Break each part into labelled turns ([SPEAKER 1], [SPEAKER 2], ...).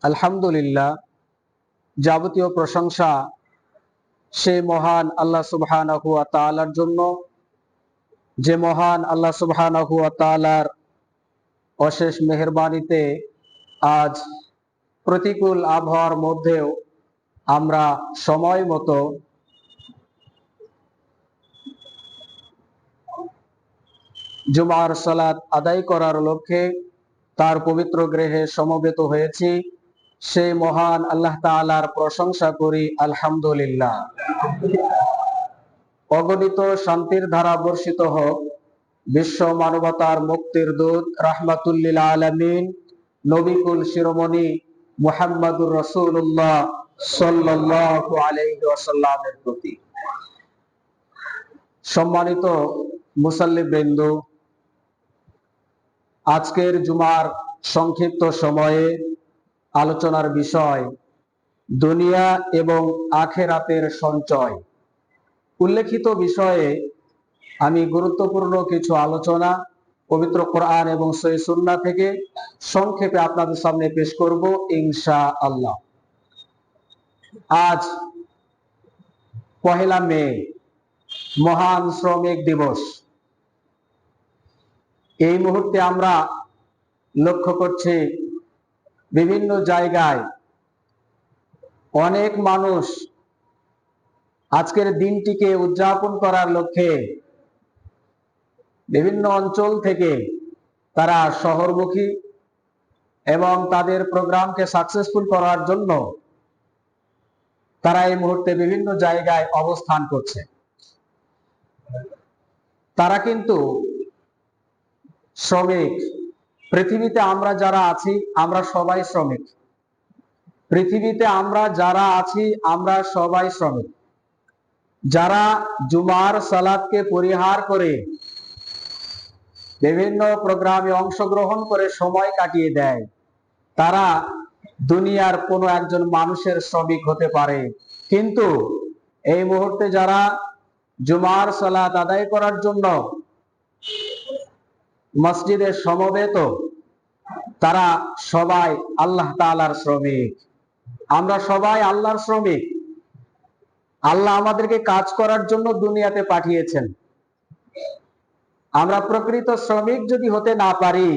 [SPEAKER 1] আলহামদুলিল্লাহ, যাবতীয় প্রশংসা সেই মহান আল্লাহ সুবহানাহু ওয়া তাআলার জন্য, যে মহান আল্লাহ সুবহানাহু ওয়া তাআলার অশেষ মেহেরবানিতে আজ প্রতিকূল আবহাওয়ার মধ্যেও আমরা সময় মতো জুমার সালাত আদায় করার লক্ষ্যে তার পবিত্র গৃহে সমবেত হয়েছি। সেই মহান আল্লাহ তাআলার প্রশংসা করি আলহামদুলিল্লাহ। অগণিত শান্তির ধারা বর্ষিত হোক বিশ্ব মানবতার মুক্তির দূত রাহমাতুল লিল আলামিন নবিকুল শিরোমণি মুহাম্মদুর রাসূলুল্লাহ সাল্লাল্লাহু আলাইহি ওয়াসাল্লামের প্রতি। সম্মানিত মুসাল্লিবৃন্দ, আজকের জুমার সংক্ষিপ্ত সময়ে আলোচনার বিষয় দুনিয়া এবং আখিরাতের সঞ্চয়। উল্লেখিত বিষয়ে আমি গুরুত্বপূর্ণ কিছু আলোচনা পবিত্র কোরআন এবং সহিহ সুন্নাহ থেকে সংক্ষেপে আপনাদের সামনে পেশ করব ইনশাআল্লাহ। আজ পহেলা মে, মহান শ্রমিক দিবস। এই মুহূর্তে আমরা লক্ষ্য করছি বিভিন্ন জায়গায় অনেক মানুষ আজকের দিনটিকে উদযাপন করার লক্ষ্যে বিভিন্ন অঞ্চল থেকে তারা শহরমুখী এবং তাদের প্রোগ্রামকে সাকসেসফুল করার জন্য তারা এই মুহূর্তে বিভিন্ন জায়গায় অবস্থান করছে। তারা কিন্তু শ্রমিক। পৃথিবীতে আমরা যারা আছি আমরা সবাই শ্রমিক। পৃথিবীতে আমরা যারা আছি আমরা সবাই শ্রমিক। যারা জুমার সালাতকে পরিহার করে বিভিন্ন প্রোগ্রামে অংশগ্রহণ করে সময় কাটিয়ে দেয়, তারা দুনিয়ার কোনো একজন মানুষের শ্রমিক হতে পারে। কিন্তু এই মুহূর্তে যারা জুমার সালাত আদায় করার জন্য মসজিদে সমবেত, তারা সবাই আল্লাহ তাআলার শ্রমিক। আমরা সবাই আল্লাহর শ্রমিক। আল্লাহ আমাদেরকে কাজ করার জন্য দুনিয়াতে পাঠিয়েছেন। আমরা প্রকৃত শ্রমিক যদি হতে না পারি,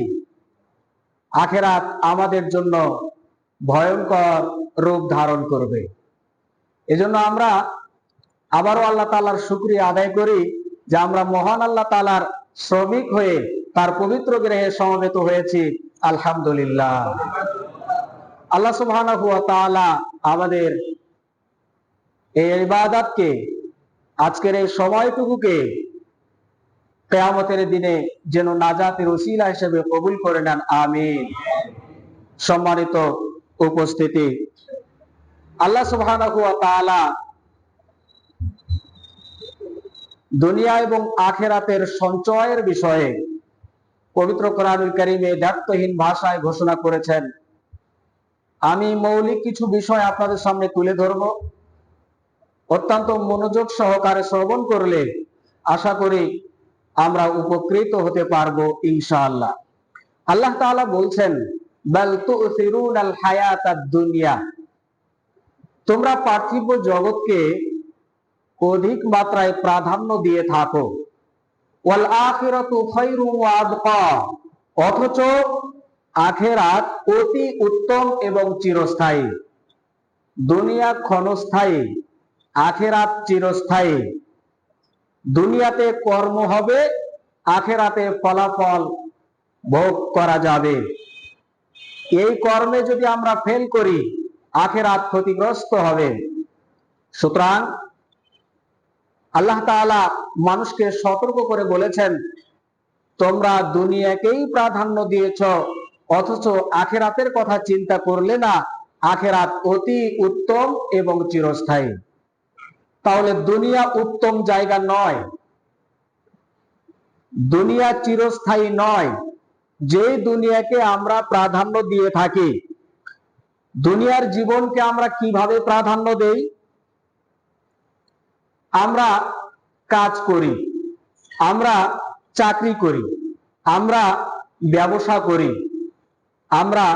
[SPEAKER 1] আখিরাত আমাদের জন্য ভয়ঙ্কর রূপ ধারণ করবে। এজন্য আমরা আবারও আল্লাহ তাআলার শুকরিয়া আদায় করি যে আমরা মহান আল্লাহ তাআলার শ্রমিক হয়ে তার পবিত্র গৃহে সমবেত হয়েছি। আলহামদুলিল্লাহ। আল্লাহ সুবহানাহু ওয়া তাআলা আমাদের এই ইবাদতকে, আজকের এই সময়টুকুকে কিয়ামতের দিনে যেন নাজাতের ওসিলা হিসেবে কবুল করে নেন, আমিন। সম্মানিত উপস্থিতি, আল্লাহ সুবহানাহু ওয়া তাআলা দুনিয়া এবং আখিরাতের সঞ্চয়ের বিষয়ে পবিত্র কোরআনুল কারীমে দ্ব্যর্থহীন ভাষায় ঘোষণা করেছেন। আমি মৌলিক কিছু বিষয় আপনাদের সামনে তুলে ধরব। অত্যন্ত মনোযোগ সহকারে শ্রবণ করলে আশা করি আমরা উপকৃত হতে পারবো ইনশাআল্লাহ। আল্লাহ তাআলা বলছেন, বাল তুসিরুনাল হায়াতাদ দুনিয়া, তোমরা পার্থিব জগৎকে অধিক মাত্রায় প্রাধান্য দিয়ে থাকো। ওয়াল আখিরাতু খায়রুন ওয়া আবকা, অথচ আখিরাত অতি উত্তম এবং চিরস্থায়ী। দুনিয়া ক্ষণস্থায়ী, আখিরাত চিরস্থায়ী। দুনিয়াতে কর্ম হবে, আখিরাতে ফলাফল ভোগ করা যাবে। এই কর্মে যদি আমরা ফেল করি, আখিরাত ক্ষতিগ্রস্ত হবে। সুতরাং আল্লাহ তাআলা মানুষকে সতর্ক করে বলেছেন, তোমরা দুনিয়াকেই প্রাধান্য দিয়েছ, অথচ আখিরাতের কথা চিন্তা করলে না। আখিরাত অতি উত্তম এবং চিরস্থায়ী। তাহলে দুনিয়া উত্তম জায়গা নয়, দুনিয়া চিরস্থায়ী নয়। যে দুনিয়াকে আমরা প্রাধান্য দিয়ে থাকি, দুনিয়ার জীবনকে আমরা কিভাবে প্রাধান্য দেই? আমরা কাজ করি, আমরা চাকরি করি, আমরা ব্যবসা করি, আমরা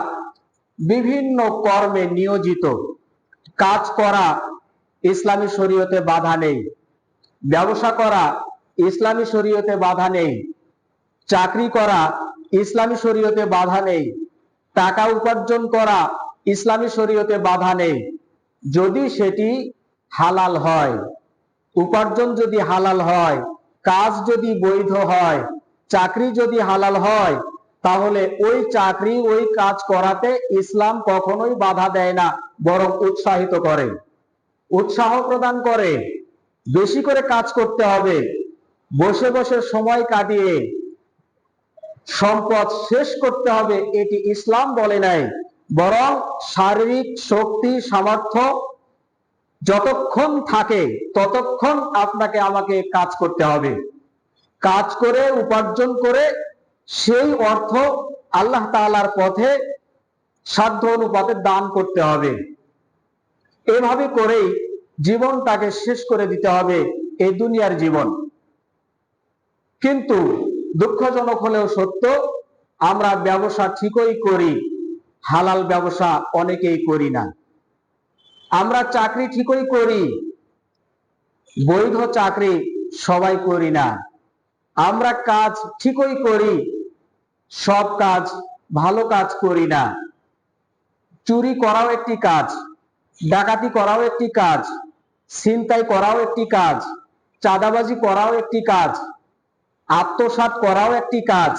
[SPEAKER 1] বিভিন্ন কর্মে নিয়োজিত। কাজ করা ইসলামী শরীয়তে বাধা নেই, ব্যবসা করা ইসলামী শরীয়তে বাধা নেই, চাকরি করা ইসলামী শরীয়তে বাধা নেই, টাকা উপার্জন করা ইসলামী শরীয়তে বাধা নেই, যদি সেটি হালাল হয়। উপার্জন যদি হালাল হয়, কাজ যদি বৈধ হয়, চাকরি যদি হালাল হয়, তাহলে ওই চাকরি ওই কাজ করাতে ইসলাম কখনোই বাধা দেয় না, বরং উৎসাহিত করে, উৎসাহ প্রদান করে। বেশি করে কাজ করতে হবে, বসে বসে সময় কাটিয়ে সম্পদ শেষ করতে হবে, এটি ইসলাম বলে নাই। বরং শারীরিক শক্তি সামর্থ্য যতক্ষণ থাকে ততক্ষণ আপনাকে আমাকে কাজ করতে হবে। কাজ করে উপার্জন করে সেই অর্থ আল্লাহ তাআলার পথে সাধ্য অনুপাতে দান করতে হবে। এভাবে করেই জীবনটাকে শেষ করে দিতে হবে, এই দুনিয়ার জীবন। কিন্তু দুঃখজনক হলেও সত্য, আমরা ব্যবসা ঠিকই করি, হালাল ব্যবসা অনেকেই করি না। আমরা চাকরি ঠিকই করি, বৈধ চাকরি সবাই করি না। আমরা কাজ ঠিকই করি, সব কাজ ভালো কাজ করি না। চুরি করাও একটি কাজ, ডাকাতি করাও একটি কাজ, ছিনতাই করাও একটি কাজ, চাঁদাবাজি করাও একটি কাজ, আত্মসাৎ করাও একটি কাজ।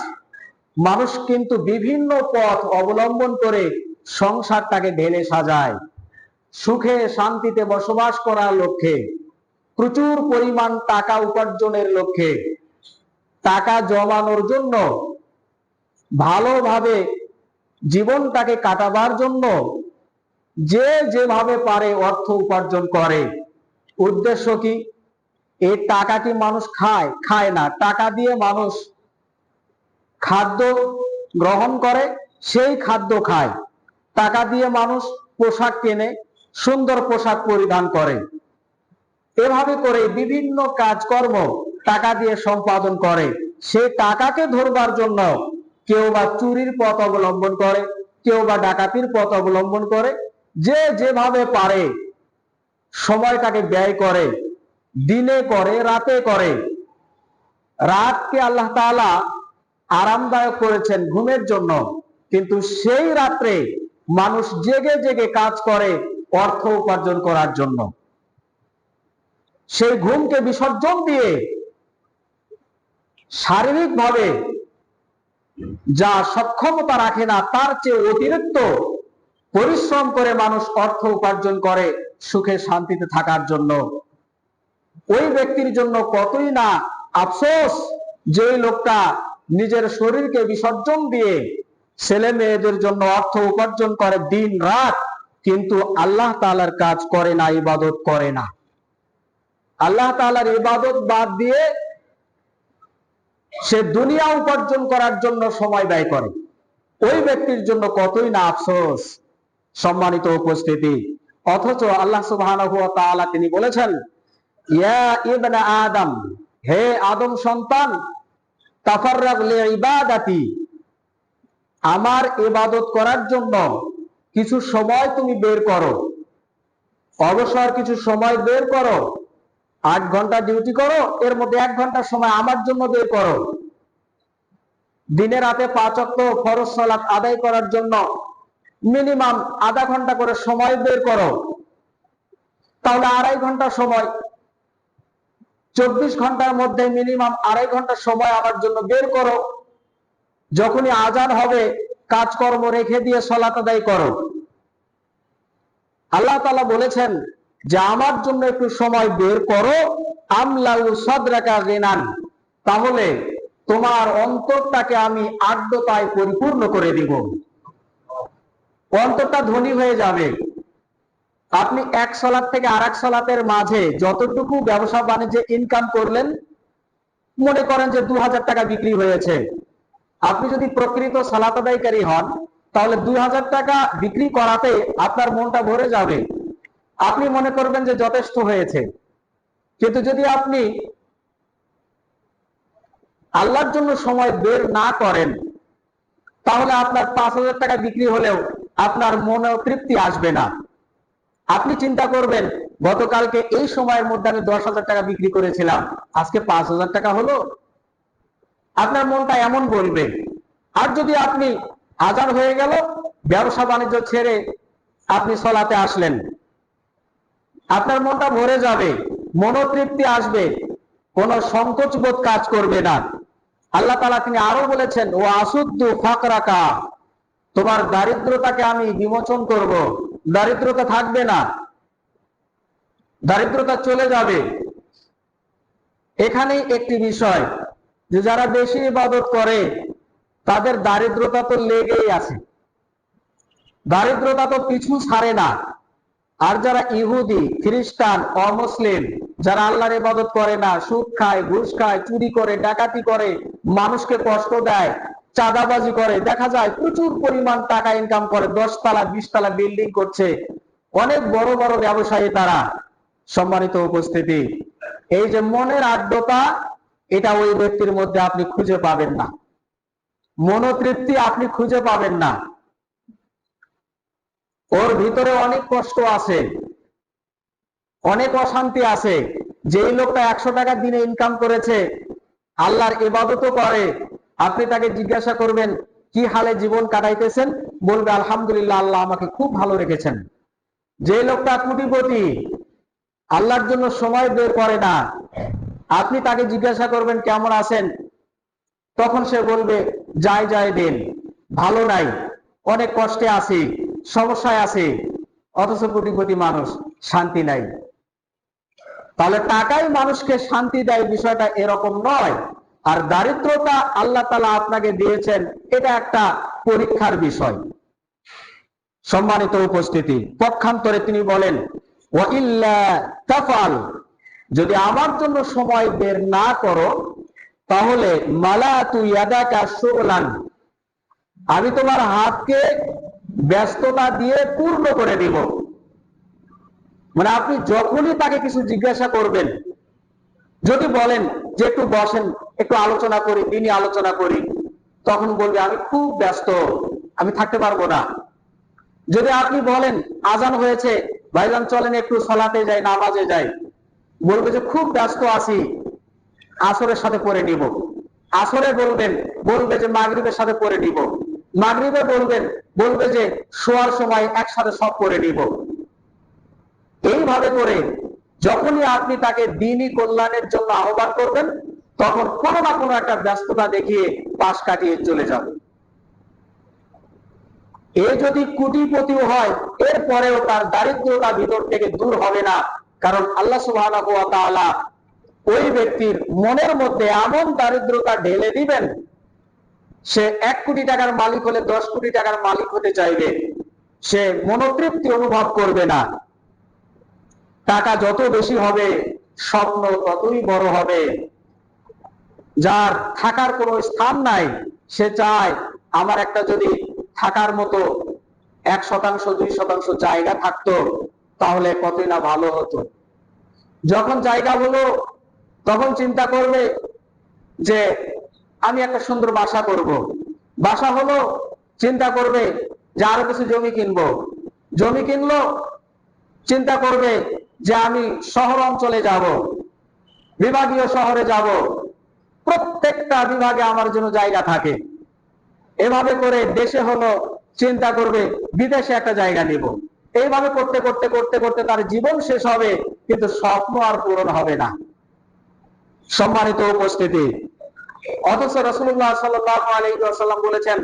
[SPEAKER 1] মানুষ কিন্তু বিভিন্ন পথ অবলম্বন করে সংসারটাকে ঢেলে সাজায় সুখে শান্তিতে বসবাস করার লক্ষ্যে, প্রচুর পরিমাণ টাকা উপার্জনের লক্ষ্যে, টাকা জমানোর জন্য, ভালোভাবে জীবনটাকে কাটাবার জন্য যে যেভাবে পারে অর্থ উপার্জন করে। উদ্দেশ্য কি? এই টাকা কি মানুষ খায়? খায় না। টাকা দিয়ে মানুষ খাদ্য গ্রহণ করে, সেই খাদ্য খায়। টাকা দিয়ে মানুষ পোশাক কেনে, সুন্দর পোশাক পরিধান করে। এভাবে করে বিভিন্ন কাজকর্ম টাকা দিয়ে সম্পাদন করে। সেই টাকাকে ধরবার জন্য কেউ বা চুরির পথ অবলম্বন করে, কেউ বা ডাকাতির পথ অবলম্বন করে। যে যেভাবে পারে সময়টাকে ব্যয় করে, দিনে করে, রাতে করে। রাতকে আল্লাহ তাআলা আরামদায়ক করেছেন ঘুমের জন্য, কিন্তু সেই রাত্রে মানুষ জেগে জেগে কাজ করে অর্থ উপার্জন করার জন্য। সেই ঘুমকে বিসর্জন দিয়ে শারীরিকভাবে যা সক্ষমতা রাখে না, তার চেয়ে অতিরিক্ত পরিশ্রম করে মানুষ অর্থ উপার্জন করে সুখে শান্তিতে থাকার জন্য। ওই ব্যক্তির জন্য কতই না আফসোস, যে লোকটা নিজের শরীরকে বিসর্জন দিয়ে ছেলে মেয়েদের জন্য অর্থ উপার্জন করে দিন রাত, কিন্তু আল্লাহ তাআলার কাজ করে না, ইবাদত করে না। আল্লাহ তাআলার ইবাদত বাদ দিয়ে সে দুনিয়া উপার্জন করার জন্য সময় ব্যয় করে। ওই ব্যক্তির জন্য কতই না আফসোস। সম্মানিত উপস্থিতি, অথচ আল্লাহ সুবহানাহু ওয়া তাআলা তিনি বলেছেন, ইয়া ইবনা আদম, হে আদম সন্তান, তাফাররাগ লিইবাদাতি, আমার ইবাদত করার জন্য কিছু সময় তুমি বের করো। অবসর কিছু সময় বের করো। 8 ঘন্টা ডিউটি করো, এর মধ্যে 1 ঘন্টা সময় আমার জন্য বের করো। দিনে রাতে 5 ওয়াক্ত ফরজ সালাত আদায় করার জন্য মিনিমাম আধা ঘন্টা করে সময় বের করো। তাহলে 2.5 ঘন্টা সময়, 24 ঘন্টার মধ্যে মিনিমাম 2.5 ঘন্টা সময় আমার জন্য বের করো। যখনই আজান হবে কাজকর্ম রেখে দিয়ে সালাত আদায় করো। আল্লাহ তাআলা বলেছেন যে আমার জন্য একটু সময় বের করো, আমলাউ সাদরাকা গিনান, তাহলে তোমার অন্তরটাকে আমি আর্দ্রতায় পরিপূর্ণ করে দিব। অন্তরটা ধনী হয়ে যাবে। আপনি এক সালাত থেকে আরেক সালাতের মাঝে যতটুকু ব্যবসা বাণিজ্যে ইনকাম করলেন, মনে করেন যে 2000 টাকা বিক্রি হয়েছে। আপনি যদি প্রকৃত সালাত আদায়কারী হন, তাহলে 2000 টাকা বিক্রি করাতে আপনার মনটা ভরে যাবে। আপনি মনে করবেন যে যথেষ্ট হয়েছে। কিন্তু যদি আপনি আল্লাহর জন্য সময় বের না করেন, তাহলে আপনার 5,000 টাকা বিক্রি হলেও আপনার মনে তৃপ্তি আসবে না। আপনি চিন্তা করবেন, গতকালকে এই সময়ের মধ্যে আমি 10,000 টাকা বিক্রি করেছিলাম, আজকে 5,000 টাকা হলো। আপনার মনটা এমন বলবে। আর যদি আপনি আজান হয়ে গেল, ব্যবসা বাণিজ্য ছেড়ে আপনি সলাতে আসলেন, আপনার মনটা ভরে যাবে, মনোতৃপ্তি আসবে, কোনো সংকোচ বোধ কাজ করবে না। আল্লাহ তাআলা তিনি আরো বলেছেন, ও আসুদ্দু ফাকরাকা, তোমার দারিদ্রতাকে আমি বিমোচন করব, দারিদ্রতা থাকবে না, দারিদ্রতা চলে যাবে। এখানেই একটি বিষয় যে যারা বেশি ইবাদত করে তাদের দারিদ্রতা তো লেগেই আছে, দারিদ্রতা তো পিছু ছাড়ে না। আর যারা ইহুদি, খ্রিস্টান, অমুসলিম, যারা আল্লাহর ইবাদত করে না, সুদ খায়, ঘুষ খায়, চুরি করে, ডাকাতি করে, মানুষকে কষ্ট দেয়, চাঁদাবাজি করে, দেখা যায় প্রচুর পরিমাণ টাকা ইনকাম করে, 10 তলা 20 তলা বিল্ডিং করছে, অনেক বড় বড় ব্যবসায়ী তারা। সম্মানিত উপস্থিতি, এই যে মনের আর্দ্রতা, এটা ওই ব্যক্তির মধ্যে আপনি খুঁজে পাবেন না, মনোতৃপ্তি আপনি খুঁজে পাবেন না। ওর ভিতরে অনেক কষ্ট আছে, অনেক অশান্তি আছে। যেই লোকটা 100 টাকা দিনে ইনকাম করেছে, আল্লাহর ইবাদতও করে, আপনি তাকে জিজ্ঞাসা করবেন কি হালে জীবন কাটাইতেছেন, বলবে আলহামদুলিল্লাহ, আল্লাহ আমাকে খুব ভালো রেখেছেন। যে লোকটা কোটিপতি, আল্লাহর জন্য সময় বের করে না, আপনি তাকে জিজ্ঞাসা করবেন কেমন আছেন, তখন সে বলবে যাই যাই দিন, ভালো নাই, অনেক কষ্টে আছি, সমস্যায় আছি। অথচ কোটিপতি মানুষ, শান্তি নাই। তাহলে টাকাই মানুষকে শান্তি দেয়, বিষয়টা এরকম নয়। আর দারিদ্রতা আল্লাহ তাআলা আপনাকে দিয়েছেন, এটা একটা পরীক্ষার বিষয়। সম্মানিত উপস্থিতি, পক্ষান্তরে তিনি বলেন, ওয়া ইল্লা তাফআল, যদি আমার জন্য সময় বের না করো, তাহলে মালাতু ইয়াদাকা শুগলান, আমি তোমার হাতকে ব্যস্ততা দিয়ে পূর্ণ করে দিব। মানে আপনি যখনই তাকে কিছু জিজ্ঞাসা করবেন, যদি বলেন যে একটু বসেন, একটু আলোচনা করি, দিনই আলোচনা করি, তখন বলবে আমি খুব ব্যস্ত, আমি থাকতে পারবো না। যদি আপনি বলেন আজান হয়েছে, ভাইজান চলেন একটু সালাতে যাই, নামাজে যাই, বলবে যে খুব ব্যস্ত আছি, আসরের সাথে পড়ে নিব। আসরে বলবে যে মাগরিবের সাথে পড়ে নিব। মাগরিবে বলবে যে শোয়ার সময় একসাথে সব পড়ে নিব। এইভাবে করে যখনই আপনি তাকে দ্বীনি কল্যাণের জন্য আহ্বান করবেন, তখন কোনো না কোনো একটা ব্যস্ততা দেখিয়ে পাশ কাটিয়ে চলে যাবে। এ যদি কোটিপতিও হয়, এরপরেও তার দারিদ্রতা ভিতর থেকে দূর হবে না। কারণ আল্লাহ সুবহানাহু ওয়া তাআলা ওই ব্যক্তির মনের মধ্যে এমন দারিদ্রতা ঢেলে দিবেন, সে 1 কোটি টাকার মালিক হলে 10 কোটি টাকার মালিক হতে চাইবে, সে মনোতৃপ্তি অনুভব করবে না। টাকা যত বেশি হবে, স্বপ্ন ততই বড় হবে। যার থাকার কোনো স্থান নাই, সে চায় আমার একটা যদি থাকার মতো 1% 2% জায়গা থাকতো, তাহলে কতই না ভালো হতো। যখন জায়গা হলো, তখন চিন্তা করবে যে আমি একটা সুন্দর বাসা করব। বাসা হলো, চিন্তা করবে যে আরো কিছু জমি কিনবো। জমি কিনলো, চিন্তা করবে যে আমি শহর অঞ্চলে যাব, বিভাগীয় শহরে যাব, প্রত্যেকটা বিভাগে আমার জন্য জায়গা থাকে। এভাবে করে দেশে হলো, চিন্তা করবে বিদেশে একটা জায়গা নিব। এইভাবে করতে করতে করতে করতে তার জীবন শেষ হবে, কিন্তু স্বপ্ন আর পূরণ হবে না। সম্মানিত উপস্থিতি, অথচ রাসূলুল্লাহ সাল্লাল্লাহু আলাইহি ওয়াসাল্লাম বলেছেন,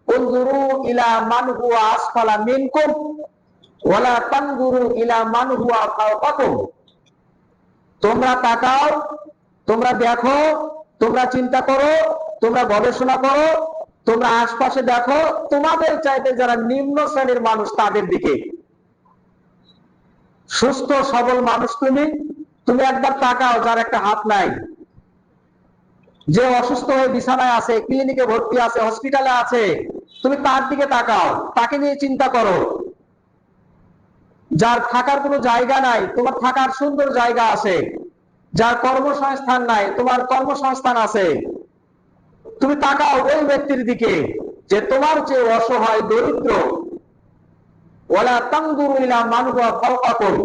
[SPEAKER 1] উনজুরু ইলা মান হুয়া আসফালা মিনকুম ওয়ালা তানজুরু ইলা মান হুয়া ফাওকাকুম। তোমরা তাকাও, তোমরা দেখো, তোমরা চিন্তা করো, তোমরা গবেষণা করো, তোমরা আশপাশে দেখো, তোমাদের চাইতে যারা নিম্ন শ্রেণীর মানুষ তাদের দিকে। সুস্থ সবল মানুষ তুমি একবার তাকাও, যার একটা হাত নাই, যে অসুস্থ হয়ে বিছানায় আছে, ক্লিনিকে ভর্তি আছে, হসপিটালে আছে, তুমি তার দিকে তাকাও, তাকে নিয়ে চিন্তা করো। যার থাকার কোনো জায়গা নাই, তোমার থাকার সুন্দর জায়গা আছে। যার কর্মসংস্থান নাই, তোমার কর্মসংস্থান আছে। তুমি তাকাও ওই ব্যক্তির দিকে। যে তোমার চেয়ে অসহায় দরিদ্র, ওয়ালা তানজুরু ইলা মান হুয়া ফাওকাকুম,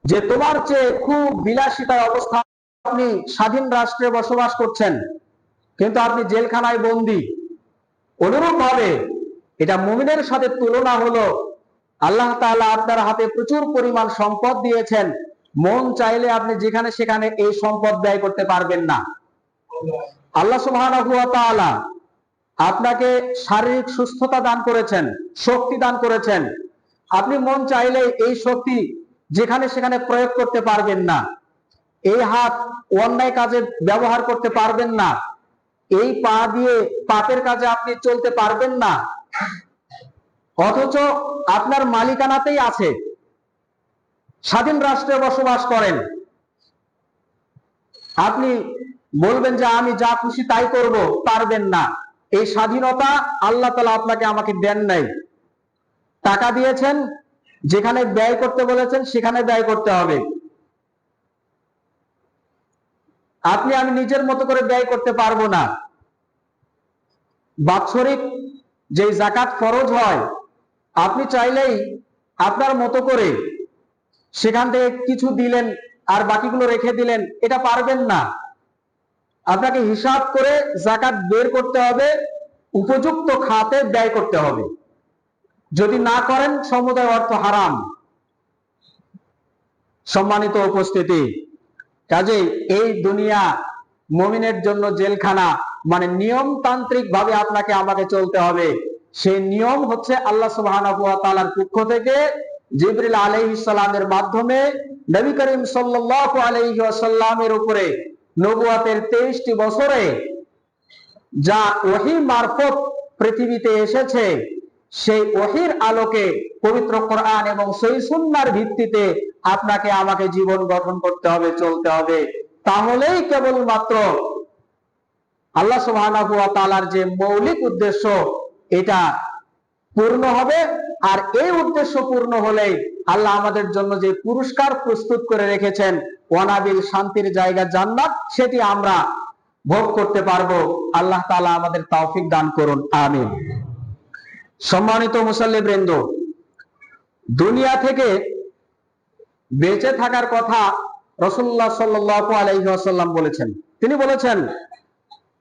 [SPEAKER 1] যে তোমার চেয়ে খুব বিলাসিতায় অবস্থা, আপনি স্বাধীন রাষ্ট্রে বসবাস করছেন কিন্তু আপনি জেলখানায় বন্দী। অনুরূপ ভাবে এটা মুমিনের সাথে তুলনা হলো, আল্লাহ তাআলা আপনার হাতে প্রচুর পরিমাণ সম্পদ দিয়েছেন, মন চাইলে আপনি যেখানে সেখানে এই সম্পদ ব্যয় করতে পারবেন না। আল্লাহ সুবহানাহু ওয়া তাআলা আপনাকে শারীরিক সুস্থতা দান করেছেন, শক্তি দান করেছেন, আপনি মন চাইলে এই শক্তি যেখানে সেখানে প্রয়োগ করতে পারবেন না। এই হাত অন্যায় কাজে ব্যবহার করতে পারবেন না, এই পা দিয়ে পাপের কাজে আপনি চলতে পারবেন না। অথচ আপনার মালিকানাতেই আছে, স্বাধীন রাষ্ট্রে বসবাস করেন, আপনি বলবেন যে আমি যা খুশি তাই করব, পারবেন না। এই স্বাধীনতা আল্লাহ তাআলা আপনাকে আমাকে দেন নাই। টাকা দিয়েছেন, যেখানে ব্যয় করতে বলেছেন সেখানে ব্যয় করতে হবে। আমি নিজের মতো করে ব্যয় করতে পারবো না। বাৎসরিক যে যাকাত ফরজ হয়, আপনি চাইলেই আপনার মতো করে সেখান থেকে কিছু দিলেন আর বাকিগুলো রেখে দিলেন, এটা পারবেন না। আপনাকে হিসাব করে যাকাত বের করতে হবে, উপযুক্ত খাতে ব্যয় করতে হবে। যদি না করেন সমুদায় অর্থ হারাম। সম্মানিত উপস্থিতি, কাজেই এই দুনিয়া মুমিনের জন্য জেলখানা, মানে নিয়মতান্ত্রিক ভাবে আপনাকে আমাকে চলতে হবে। সেই নিয়ম হচ্ছে আল্লাহ সুবহানাহু ওয়া তাআলার পক্ষ থেকে জিবরিল আলাইহিস সালামের মাধ্যমে নবী করিম সাল্লাল্লাহু আলাইহি ওয়াসাল্লামের উপরে নবুয়তের 23টি বছরে যা ওহী মারফত পৃথিবীতে এসেছে, সেই ওহীর আলোকে পবিত্র কোরআন এবং সহিহ সুন্নাহর ভিত্তিতে আপনাকে আমাকে জীবন গঠন করতে হবে, চলতে হবে। তাহলেই কেবলমাত্র আল্লাহ সুবহানাহু ওয়া তাআলার যে মৌলিক উদ্দেশ্য এটা পূর্ণ হবে। আর এই উদ্দেশ্য পূর্ণ হলেই আল্লাহ আমাদের জন্য যে পুরস্কার প্রস্তুত করে রেখেছেন, ওয়ানাবিল শান্তির জায়গা জান্নাত, সেটি আমরা ভোগ করতে পারবো। আল্লাহ তাআলা আমাদের তৌফিক দান করুন, আমিন। সম্মানিত মুসল্লিবৃন্দ, দুনিয়া থেকে বেঁচে থাকার কথা রাসূলুল্লাহ সাল্লাল্লাহু আলাইহি ওয়াসাল্লাম বলেছেন। তিনি বলেছেন,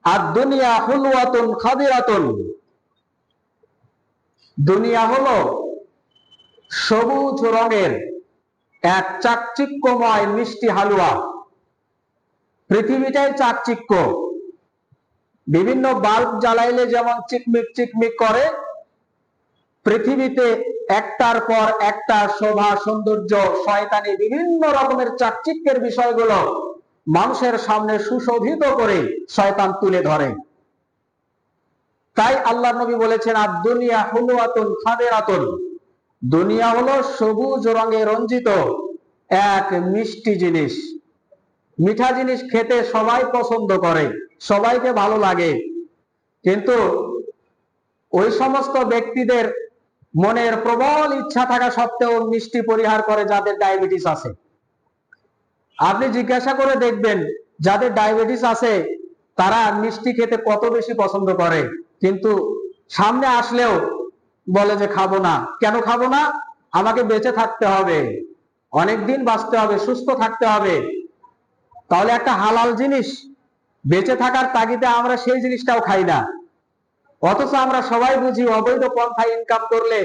[SPEAKER 1] আদ-দুনিয়া হুলওয়াতুন খাদিরাতুন, দুনিয়া হলো সবুজ রঙের এক চাকচিক্যময় মিষ্টি হালুয়া। পৃথিবীটাই চাকচিক্য। বিভিন্ন বাল্ব জ্বালাইলে যেমন চিকমিক চিকমিক করে, পৃথিবীতে একটার পর একটা শোভা, সৌন্দর্য, শয়তানি, বিভিন্ন রকমের চাকচিক্যের বিষয়গুলো মানুষের সামনে সুশোভিত করে শয়তান তুলে ধরে। তাই আল্লাহ নবী বলেছেন, আদ-দুনিয়া হুলওয়াতুন খাদিরাতুন, দুনিয়া হলো সবুজ রঙে রঞ্জিত এক মিষ্টি জিনিস। মিঠা জিনিস খেতে সবাই পছন্দ করে, সবাইকে ভালো লাগে, কিন্তু ওই সমস্ত ব্যক্তিদের মনের প্রবল ইচ্ছা থাকা সত্ত্বেও মিষ্টি পরিহার করে যাদের ডায়াবেটিস আছে। আপনি জিজ্ঞাসা করে দেখবেন, যাদের ডায়াবেটিস আছে তারা মিষ্টি খেতে কত বেশি পছন্দ করে, কিন্তু সামনে আসলেও বলে যে খাবো না। কেন খাবো না? আমাকে বেঁচে থাকতে হবে, অনেকদিন বাঁচতে হবে, সুস্থ থাকতে হবে। তাহলে একটা হালাল জিনিস বেঁচে থাকার তাগিদে আমরা সেই জিনিসটাও খাই না। অথচ আমরা সবাই বুঝি অবৈধ পন্থায় ইনকাম করলে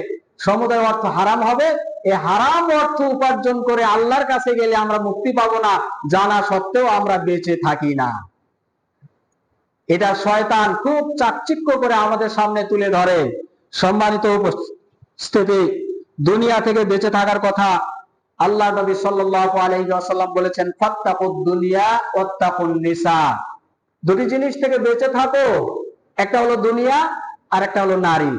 [SPEAKER 1] সমুদায় অর্থ হারাম হবে, এই হারাম অর্থ উপার্জন করে আল্লাহর কাছে গেলে আমরা মুক্তি পাবো না, জানা সত্ত্বেও আমরা বেঁচে থাকি না। এটা শয়তান খুব চাকচিক্য করে আমাদের সামনে তুলে ধরে। সম্মানিত উপস্থিতি, দুনিয়া থেকে বেঁচে থাকার কথা আল্লাহ নবী সাল্লাল্লাহু আলাইহি ওয়াসাল্লাম বলেছেন, ফাত্তাকুদ দুনিয়া ওয়াত্তাকুন নিসা, দুটি জিনিস থেকে বেঁচে থাকো, একটা হলো দুনিয়া আর একটা হলো নারী।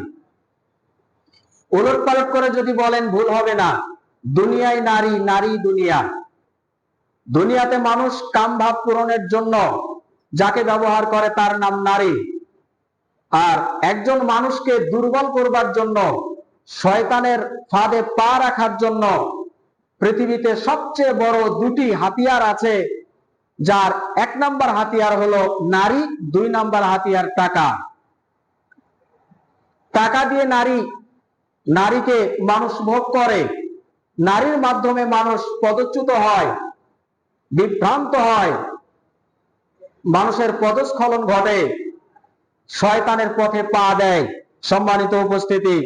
[SPEAKER 1] উলটপালট করে যদি বলেন ভুল হবে না, দুনিয়ায় নারী, নারী দুনিয়া। দুনিয়াতে মানুষ কাম ভাব পূরণের জন্য যাকে ব্যবহার করে তার নাম নারী। আর একজন মানুষকে দুর্বল করবার জন্য, শয়তানের ফাঁদে পা রাখার জন্য পৃথিবীতে সবচেয়ে বড় দুটি হাতিয়ার আছে, যার 1 নাম্বার হাতিয়ার হলো নারী, 2 নাম্বার হাতিয়ার টাকা। টাকা দিয়ে নারীকে মানুষ ভোগ করে, নারীর মাধ্যমে মানুষ পদচ্যুত হয়, বিভ্রান্ত হয়, মানুষের পদস্খলন ঘটে, শয়তানের পথে পা দেয়। সম্মানিত উপস্থিতি,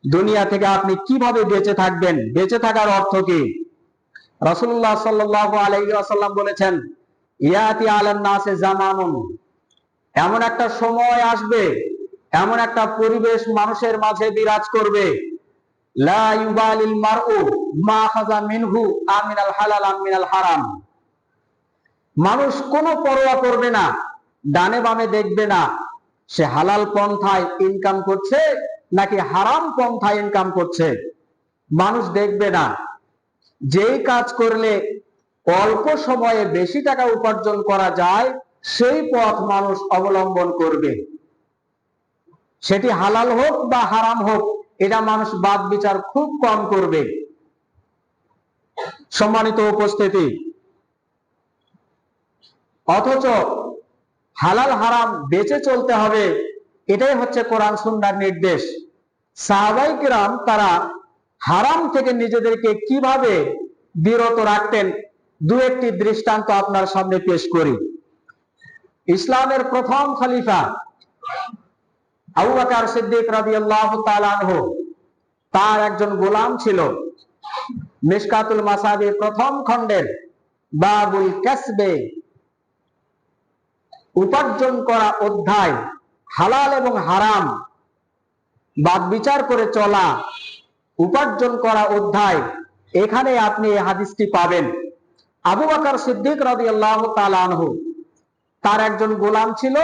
[SPEAKER 1] দুনিয়া থেকে আপনি কিভাবে বেঁচে থাকবেন? বেঁচে থাকার অর্থ কি? রাসূলুল্লাহ সাল্লাল্লাহু আলাইহি ওয়াসাল্লাম বলেছেন, ইয়াতি আলান নাসে জামানুন, এমন একটা সময় আসবে, এমন একটা পরিবেশ মানুষের মাঝে বিরাজ করবে, লা ইউবালিল মারউ মা খাযা মিনহু আমিনাল হালাল আমিনাল হারাম। মানুষ কোনো পরোয়া করবে না, ডানে বামে দেখবে না সে হালাল পন্থায় ইনকাম করছে নাকি হারাম পন্থায় ইনকাম করছে। মানুষ দেখবে না। যেই কাজ করলে অল্প সময়ে বেশি টাকা উপার্জন করা যায় সেই পথ মানুষ অবলম্বন করবে। সেটি হালাল হোক বা হারাম হোক, এটা মানুষ বাদ বিচার খুব কম করবে। সম্মানিত উপস্থিতি, অথচ হালাল হারাম বেঁচে চলতে হবে, এটাই হচ্ছে কোরআন সুন্নাহর নির্দেশ। সাহাবায়ে কিরাম তারা হারাম থেকে নিজেদেরকে কিভাবে বিরত রাখতেন, দু একটি দৃষ্টান্ত আপনার সামনে পেশ করি। ইসলামের প্রথম খলিফা আবু বকর সিদ্দিক রাদিয়াল্লাহু তাআলা আনহু, তার একজন গোলাম ছিল। মিশকাতুল মাসাবির প্রথম খণ্ডের বাবুল কাসবে, উপার্জন করা অধ্যায়, হালাল এবং হারাম বাদ বিচার করে চলা, উপার্জন করা অধ্যায়, এখানে আপনি এই হাদিসটি পাবেন। আবু বকর সিদ্দিক রাদিয়াল্লাহু তাআলা আনহু, তার একজন গোলাম ছিল।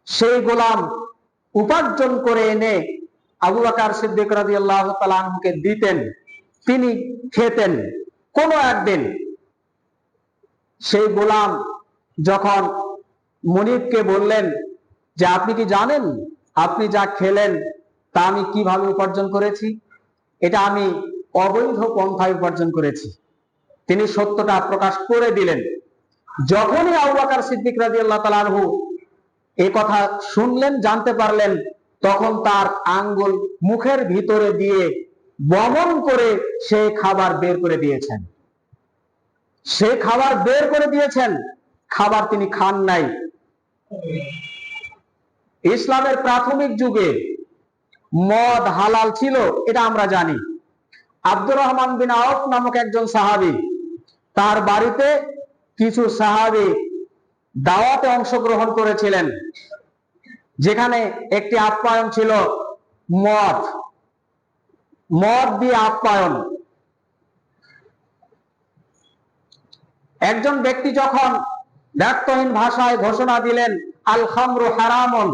[SPEAKER 1] সেই গোলাম উপার্জন করে এনে আবু বকর সিদ্দিক রাদিয়াল্লাহু তাআলা আনহুকে দিতেন, তিনি খেতেন। কোন একদিন সেই গোলাম যখন মুনিবকে বললেন যে আপনি কি জানেন আপনি যা খেলেন তা আমি কিভাবে উপার্জন করেছি? এটা আমি অবৈধ পন্থায় উপার্জন করেছি। তিনি সত্যটা প্রকাশ করে দিলেন। যখনই আবু বকর সিদ্দিক রাদিয়াল্লাহু তাআলা আনহু এই কথা শুনলেন, জানতে পারলেন, তখন তার আঙ্গুল মুখের ভিতরে দিয়ে বমন করে সেই খাবার বের করে দিয়েছেন। সে খাবার বের করে দিয়েছেন, খাবার তিনি খান নাই। ইসলামের প্রাথমিক যুগে মদ হালাল ছিল, এটা আমরা জানি। আব্দুর রহমান বিন আওফ নামক একজন সাহাবী, তার বাড়িতে কিছু সাহাবী দাওয়াতে অংশগ্রহণ করেছিলেন, যেখানে একটি আপ্যায়ন ছিল মদ দিয়ে আপ্যায়ন। একজন ব্যক্তি যখন ব্যক্তহীন ভাষায় ঘোষণা দিলেন, আল খামরু হারামুন,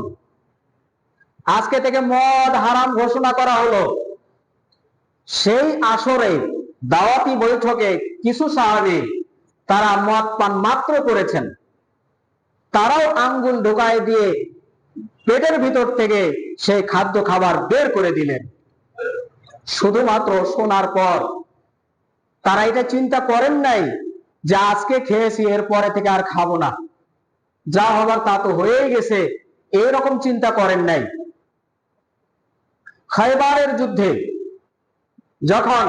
[SPEAKER 1] আজকে থেকে মদ হারাম ঘোষণা করা হলো। সেই আসরে দাওয়াতি বৈঠকে কিছু সাহাবী তারা মদ পান মাত্র করেছেন, তারাও আঙ্গুল ঢোকায় দিয়ে পেটের ভিতর থেকে সেই খাদ্য খাবার বের করে দিলেন। শুধুমাত্র শোনার পর তারা এটা চিন্তা করেন নাই যে আজকে খেয়েছি এরপরে থেকে আর খাবো না, যা হবার তা তো হয়েই গেছে, এরকম চিন্তা করেন নাই। খায়বারের যুদ্ধে যখন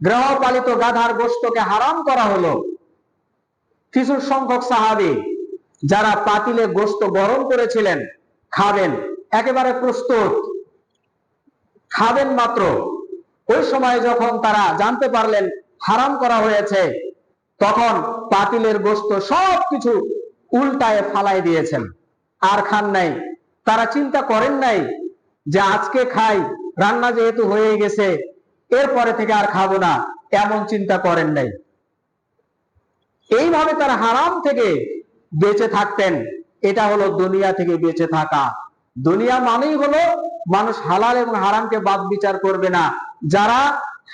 [SPEAKER 1] গৃহপালিত গাধার গোশতকে হারাম করা হলো, কিছু সংখ্যক সাহাবী যারা পাতিলে গোশত গরম করেছিলেন, খাবেন, একেবারে প্রস্তুত, খাবেন মাত্র, ওই সময় যখন তারা জানতে পারলেন হারাম করা হয়েছে, তখন পাতিলের গোশত সবকিছু উল্টায় ফালাই দিয়েছেন, আর খান নাই। তারা চিন্তা করেন নাই যে আজকে খাই, রান্না যেহেতু হয়ে গেছে এরপরে থেকে আর খাবো না, এমন চিন্তা করেন নাই। এইভাবে তারা হারাম থেকে বেঁচে থাকতেন। এটা হলো দুনিয়া থেকে বেঁচে থাকা। দুনিয়া মানেই হলো মানুষ হালাল এবং হারামকে বাদ বিচার করবে না। যারা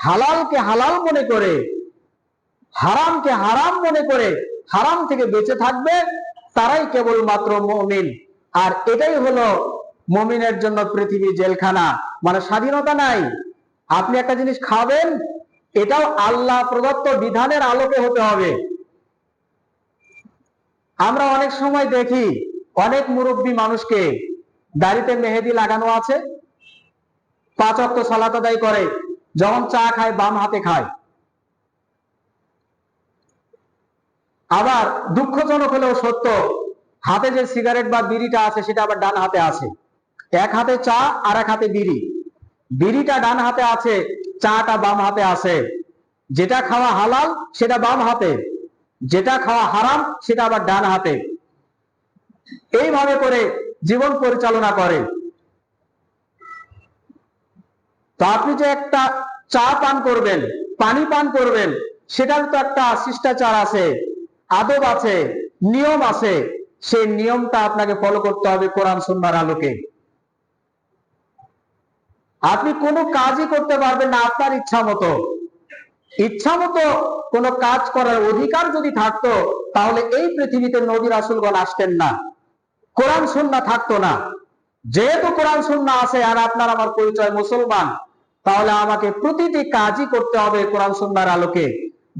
[SPEAKER 1] হালালকে হালাল মনে করে, হারামকে হারাম মনে করে হারাম থেকে বেঁচে থাকবে, তারাই কেবলমাত্র মুমিন। আর এটাই হলো মুমিনের জন্য পৃথিবী জেলখানা, মানে স্বাধীনতা নাই। আপনি একটা জিনিস খাবেন, এটাও আল্লাহ প্রদত্ত বিধানের আলোকে হতে হবে। আমরা অনেক সময় দেখি অনেক মুরব্বী মানুষকে দাড়িতে মেহেদি লাগানো আছে, 5 ওয়াক্ত সালাত আদায় করে, যখন চা খায় বাম হাতে খায়। আবার দুঃখজনক হলেও সত্য, হাতে যে সিগারেট বা বিড়িটা আছে সেটা আবার ডান হাতে আছে। এক হাতে চা আর এক হাতে বিড়ি, বিড়িটা ডান হাতে আছে, চাটা বাম হাতে আছে। যেটা খাওয়া হালাল সেটা বাম হাতে, যেটা খাওয়া হারাম সেটা আবার ডান হাতে। এইভাবে করে জীবন পরিচালনা করে। তো আপনি যে একটা চা পান করবেন, পানি পান করবেন, সেটার তো একটা শিষ্টাচার আছে, আদব আছে, নিয়ম আছে। সেই নিয়মটা আপনাকে ফলো করতে হবে কোরআন সুন্নাহর আলোকে। আপনি কোনো কাজই করতে পারবেন না আপনার ইচ্ছা মতো। ইচ্ছা মতো কোনো কাজ করার অধিকার যদি থাকতো, তাহলে এই পৃথিবীতে নবী রাসূলগণ আসতেন না, কোরআন সুন্নাহ থাকতো না। যেহেতু কোরআন সুন্নাহ আছে আর আপনার আমার পরিচয় মুসলমান, তাহলে আমাকে প্রতিটি কাজই করতে হবে কোরআন সুন্নাহর আলোকে।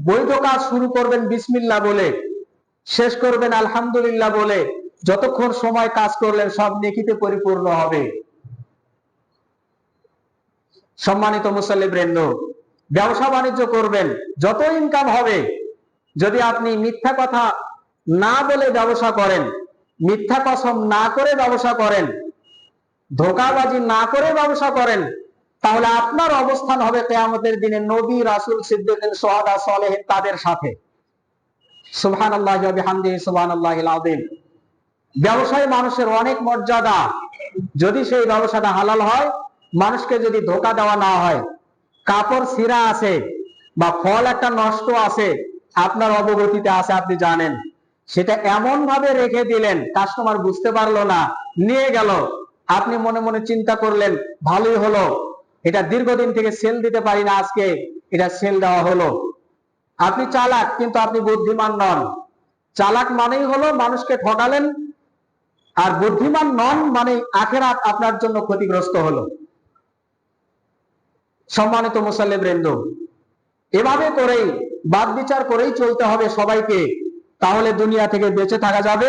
[SPEAKER 1] বৈধ কাজ শুরু করবেন বিসমিল্লাহ বলে, শেষ করবেন আলহামদুলিল্লাহ বলে। যতক্ষণ সময় কাজ করলেন সব নেকিতে পরিপূর্ণ হবে। সম্মানিত মুসল্লিবৃন্দ, ব্যবসা বাণিজ্য করবেন, যত ইনকাম হবে, যদি আপনি মিথ্যা কথা না বলে ব্যবসা করেন, মিথ্যা কসম না করে ব্যবসা করেন, ধোঁকাবাজি না করে ব্যবসা করেন, তাহলে আপনার অবস্থান হবে কিয়ামতের দিনে নবী, রাসূল, সিদ্দিকিন, শুহাদা, সালেহিন তাদের সাথে। সুবহানাল্লাহি ওয়া বিহামদিহি সুবহানাল্লাহিল আযীম। ব্যবসায় মানুষের অনেক মর্যাদা, যদি সেই ব্যবসাটা হালাল হয়, মানুষকে যদি ধোঁকা দেওয়া না হয়। কাপড় ছিঁড়া আছে বা ফল একটা নষ্ট আছে, আপনার অবগতিতে আছে, আপনি জানেন, সেটা এমন ভাবে রেখে দিলেন, কাস্টমার বুঝতে পারলো না, নিয়ে গেল। আপনি মনে মনে চিন্তা করলেন ভালোই হলো, এটা দীর্ঘদিন থেকে সেল দিতে পারি না, আজকে এটা সেল দেওয়া হলো। আপনি চালাক, কিন্তু আপনি বুদ্ধিমান নন। চালাক মানেই হলো মানুষকে ঠকালেন, আর বুদ্ধিমান নন মানে আখিরাত আপনার জন্য ক্ষতিগ্রস্ত হলো। সম্মানিত মুসল্লিবৃন্দ, এভাবে করেই বাদ বিচার করেই চলতে হবে সবাইকে, তাহলে দুনিয়া থেকে বেঁচে থাকা যাবে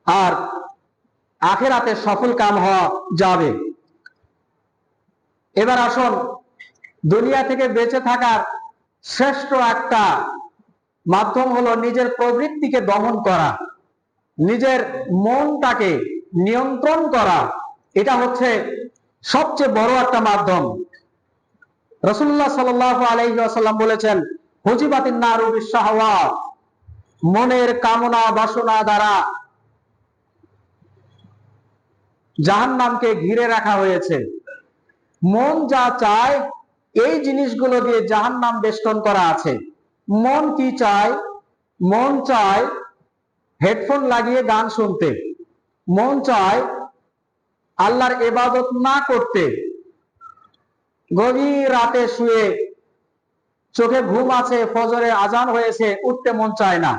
[SPEAKER 1] আর আখিরাতে সফল কাম হওয়া যাবে। এবার আসুন, দুনিয়া থেকে বেঁচে থাকার শ্রেষ্ঠ একটা মাধ্যম হলো নিজের প্রবৃত্তিকে দমন করা, নিজের মনটাকে নিয়ন্ত্রণ করা। এটা হচ্ছে সবচেয়ে বড় একটা মাধ্যম। রাসূলুল্লাহ সাল্লাল্লাহু আলাইহি ওয়াসাল্লাম বলেছেন, হুজিবাতিন নারু বিশ-শাহাওয়াত, মনের কামনা বাসনা দ্বারা জাহান্নামকে ঘিরে রাখা হয়েছে। মন যা চায় এই জিনিসগুলো দিয়ে জাহান্নাম বেষ্টন করা আছে। মন কি চায়? মন চায় হেডফোন লাগিয়ে গান শুনতে, মন চায় আল্লাহর ইবাদত না করতে, গভীর রাতে শুয়ে চোখে ঘুম আছে, ফজরে আজান হয়েছে, উঠতে মন চায় না।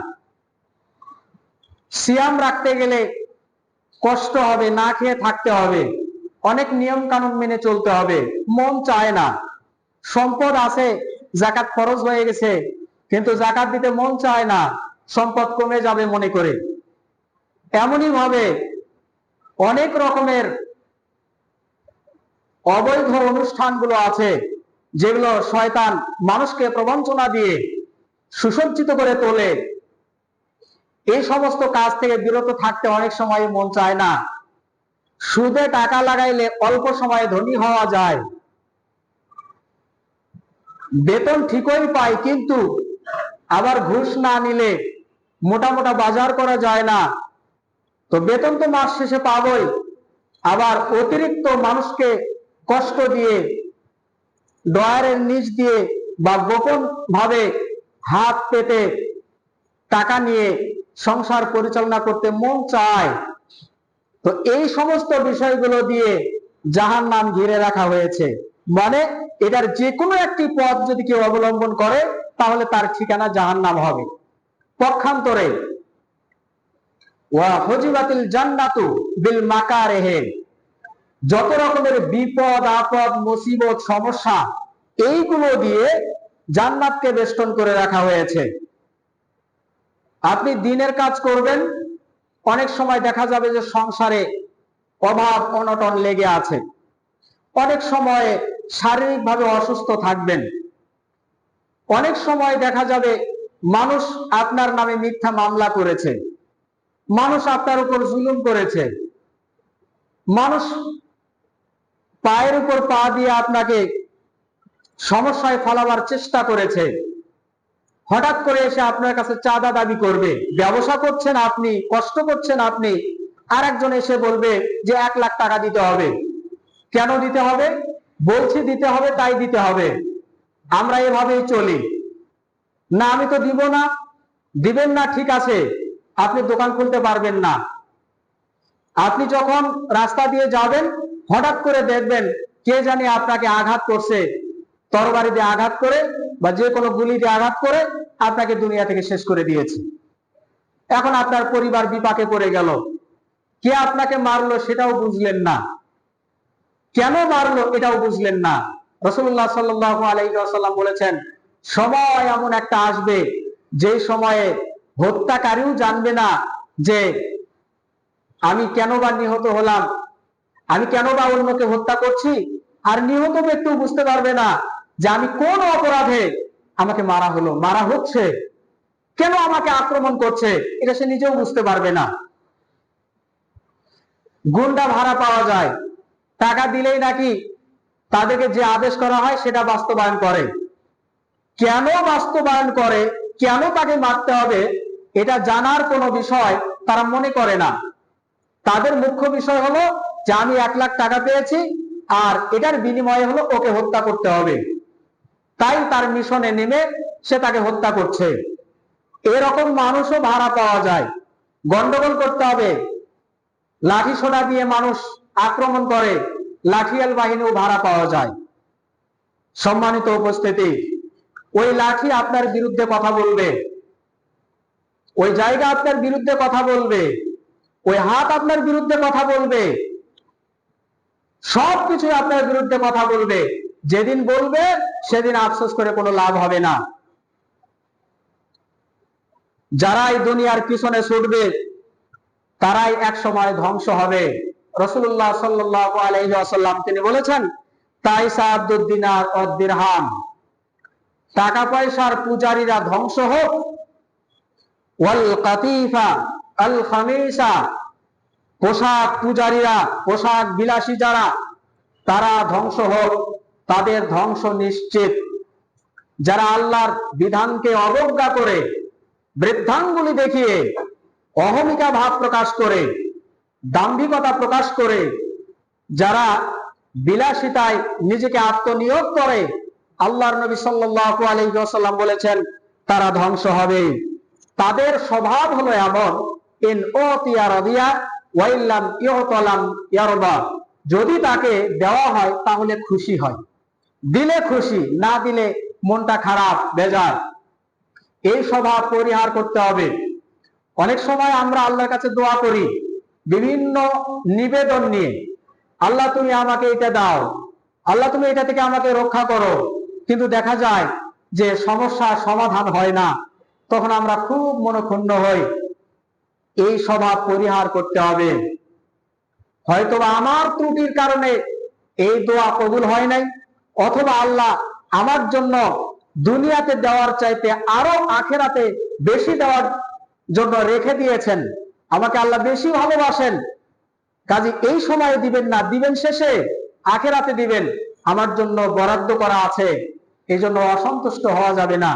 [SPEAKER 1] সিয়াম রাখতে গেলে কষ্ট হবে, না খেয়ে থাকতে হবে, অনেক নিয়ম কানুন মেনে চলতে হবে, মন চায় না। সম্পদ আছে, যাকাত ফরজ হয়ে গেছে, কিন্তু যাকাত দিতে মন চায় না, সম্পদ কমে যাবে মনে করে। এমনই ভাবে অনেক রকমের অবৈধ অনুষ্ঠানগুলো আছে, যেগুলো শয়তান মানুষকে প্রবঞ্চনা দিয়ে সুসজ্জিত করে তোলে। এই সমস্ত কাজ থেকে বিরত থাকতে অনেক সময় মন চায় না। সুদে টাকা লাগাইলে অল্প সময়ে ধনী হওয়া যায়, বেতন ঠিকই পাই, কিন্তু আবার ঘুষ না নিলে মোটা মোটা বাজার করা যায় না। তো বেতন তো মাস শেষে পাবই, আবার অতিরিক্ত মানুষকে কষ্ট দিয়ে, ডয়ারের নিচ দিয়ে বা গোপন ভাবে হাত পেতে টাকা নিয়ে সংসার পরিচালনা করতে মন চায়। তো এই সমস্ত বিষয়গুলো দিয়ে জাহান্নাম ঘিরে রাখা হয়েছে। মানে এটার যে কোনো একটি পথ যদি কেউ অবলম্বন করে, তাহলে তার ঠিকানা জাহান্নাম হবে। পক্ষান্তরে ওয়া হুজিবাতিল জান্নাতু বিল মাকারিহি, যত রকমের বিপদ আপদ মুসিবত সমস্যা, এইগুলো দিয়ে জান্নাতকে বেষ্টন করে রাখা হয়েছে। আপনি দিনের কাজ করবেন, অনেক সময় দেখা যাবে যে সংসারে অভাব অনটন লেগে আছে। অনেক সময় শারীরিকভাবে অসুস্থ থাকবেন। অনেক সময় দেখা যাবে মানুষ আপনার নামে মিথ্যা মামলা করেছে, মানুষ আপনার উপর জুলুম করেছে, মানুষ পায়ের উপর পা দিয়ে আপনাকে সমস্যায় ফেলাবার চেষ্টা করেছে। হঠাৎ করে এসে আপনার কাছে চাঁদা দাবি করবে। ব্যবসা করছেন আপনি, কষ্ট করছেন আপনি, আর একজন এসে বলবে যে 1 লাখ টাকা দিতে হবে। কেন দিতে হবে? বলছি দিতে হবে তাই দিতে হবে। আমরা এভাবেই চলি। না আমি তো দিব না। দিবেন না, ঠিক আছে, আপনি দোকান খুলতে পারবেন না। আপনি যখন রাস্তা দিয়ে যাবেন, হঠাৎ করে দেখবেন কে জানি আপনাকে আঘাত করছে, তরবারি দিয়ে আঘাত করে বা যে কোনো গুলি দিয়ে আঘাত করে আপনাকে দুনিয়া থেকে শেষ করে দিয়েছে। এখন আপনার পরিবার বিপাকে পড়ে গেল। কে আপনাকে মারলো সেটাও বুঝলেন না, কেন মারলো এটাও বুঝলেন না। রাসূলুল্লাহ সাল্লাল্লাহু আলাইহি ওয়াসাল্লাম বলেছেন, সময় এমন একটা আসবে যে সময়ে হত্যাকারীও জানবে না যে আমি কেন বা নিহত হলাম, আমি কেন বা অন্যকে হত্যা করছি, আর নিহত ব্যক্তিও বুঝতে পারবে না যে আমি কোন অপরাধে আমাকে মারা হলো, মারা হচ্ছে, কেন আমাকে আক্রমণ করছে, এটা সে নিজেও বুঝতে পারবে না। গুন্ডা ভাড়া পাওয়া যায়, টাকা দিলেই নাকি তাদেরকে যে আদেশ করা হয় সেটা বাস্তবায়ন করে। কেন বাস্তবায়ন করে, কেন তাকে মারতে হবে, এটা জানার কোনো বিষয় তারা মনে করে না। তাদের মুখ্য বিষয় হলো যে আমি 1 লাখ টাকা পেয়েছি আর এটার বিনিময়ে হলো ওকে হত্যা করতে হবে, তাই তার মিশনে নেমে সে তাকে হত্যা করছে। এরকম মানুষও ভাড়া পাওয়া যায়। গন্ডগোল করতে হবে, লাঠি সোটা দিয়ে মানুষ আক্রমণ করে, লাঠিয়াল বাহিনীও ভাড়া পাওয়া যায়। সম্মানিত উপস্থিতি, ওই লাঠি আপনার বিরুদ্ধে কথা বলবে, ওই জায়গা আপনার বিরুদ্ধে কথা বলবে, ওই হাত আপনার বিরুদ্ধে কথা বলবে, সবকিছু আপনার বিরুদ্ধে কথা বলবে। যেদিন বলবে সেদিন আফসোস করে কোনো লাভ হবে না। যারা এই দুনিয়ার পিছনে ছুটবে তারাই এক সময় ধ্বংস হবে। রাসূলুল্লাহ সাল্লাল্লাহু আলাইহি ওয়াসাল্লাম তিনি বলেছেন, তাইসা আব্দুদ দিনার ওয়াদ দিরহাম, টাকা পয়সার পূজারীরা ধ্বংস হোক, ওয়াল কাতিফা আল খামিসা, পোশাক পূজারীরা, পোশাক বিলাসী যারা, তারা ধ্বংস হোক, তাদের ধ্বংস নিশ্চিত। যারা আল্লাহর বিধানকে অবজ্ঞা করে, বৃদ্ধাঙ্গুলি দেখিয়ে, অহমিকা ভাব প্রকাশ করে, দাম্ভিকতা প্রকাশ করে, যারা বিলাসিতায় নিজেকে আত্মনিয়োগ করে, আল্লাহর নবী সাল্লাল্লাহু আলাইহি ওয়াসাল্লাম বলেছেন তারা ধ্বংস হবে। তাদের স্বভাব হলো এমন, ইন উতিয়া রাদিয়া ওয়া ইল্লাম ইউতালাম ইয়ারদা, যদি তাকে দেওয়া হয় তাহলে খুশি হয়, দিলে খুশি, না দিলে মনটা খারাপ, বেজার। এই স্বভাব পরিহার করতে হবে। অনেক সময় আমরা আল্লাহর কাছে দোয়া করি বিভিন্ন নিবেদন নিয়ে, আল্লাহ তুমি আমাকে এটা দাও, আল্লাহ তুমি এটা থেকে আমাকে রক্ষা করো, কিন্তু দেখা যায় যে সমস্যার সমাধান হয় না। তখন আমরা খুব মনক্ষুণ্ণ হই। এই স্বভাব পরিহার করতে হবে। হয়তোবা আমার ত্রুটির কারণে এই দোয়া কবুল হয় নাই, অথবা আল্লাহ আমার জন্য দুনিয়াতে দেওয়ার চাইতে আরো আখেরাতে বেশি দেওয়ার জন্য রেখে দিয়েছেন, আমাকে আল্লাহ বেশি ভালোবাসেন, কাজে এই সময়ে দিবেন না, দিবেন শেষে, আখেরাতে দিবেন, আমার জন্য বরাদ্দ করা আছে, এই জন্য অসন্তুষ্ট হওয়া যাবে না।